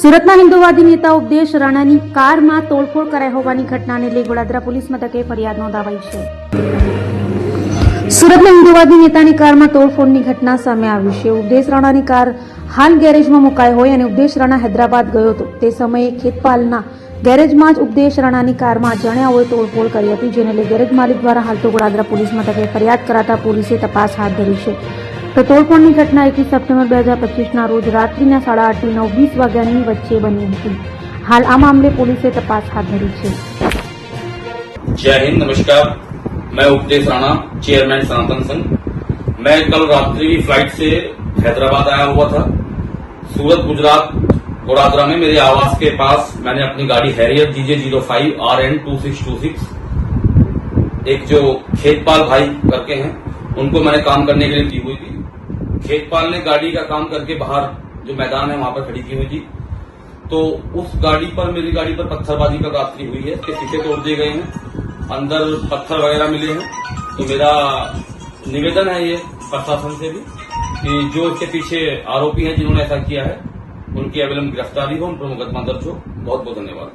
સુરતના હિન્દુવાદી નેતા ઉપદેશ રાણાની કારમાં તોડફોડ કરાઈ હોવાની ઘટનાને લઈ વડોદરા પોલીસ મથકે ફરિયાદ નોંધાવાઈ છે. સુરતના હિન્દુવાદી નેતાની કારમાં તોડફોડની ઘટના સામે આવી છે. ઉપદેશ રાણાની કાર હાલ ગેરેજમાં મુકાઈ હોય અને ઉપદેશ રાણા હૈદરાબાદ ગયો હતો. તે સમયે ખેતપાલના ગેરેજમાં જ ઉપદેશ રાણાની કારમાં અજાણ્યાઓએ તોડફોડ કરી હતી, જેને લઈ ગેરેજ માલિક દ્વારા હાલ તો વડોદરા પોલીસ મથકે ફરિયાદ કરાતા પોલીસે તપાસ હાથ ધરી છે. તો તોડફોડની ઘટના 21 સપ્ટેમ્બર 2025ના રોજ રાત્રિના 8:30 થી 9:20 વાગ્યાની વચ્ચે બની હતી. હાલ આ મામલે પોલીસે તપાસ હાથ ધરી છે. जय हिंद, नमस्कार। मैं उपदेश राणा, चेयरमैन सनातन संघ। मैं कल रात्रि की फ्लाइट से हैदराबाद आया हुआ था। सूरत गुजरात गोड़ादरा में मेरे आवास के पास मैंने अपनी गाड़ी हैरियर DJ05 RN2626 एक जो खेतपाल भाई करके हैं उनको मैंने काम करने के लिए दी हुई थी। खेतपाल ने गाड़ी का काम करके बाहर जो मैदान है वहां पर खड़ी की हुई थी, तो उस गाड़ी पर मेरी गाड़ी पर पत्थरबाजी का रात्रि हुई है। इसके शीशे तोड़ दिए गए हैं, अंदर पत्थर वगैरह मिले हैं। तो मेरा निवेदन है ये प्रशासन से भी कि जो इसके पीछे आरोपी हैं जिन्होंने ऐसा किया है उनकी अविलंब गिरफ्तारी हो, उन पर मुकदमा दर्ज हो। बहुत बहुत धन्यवाद।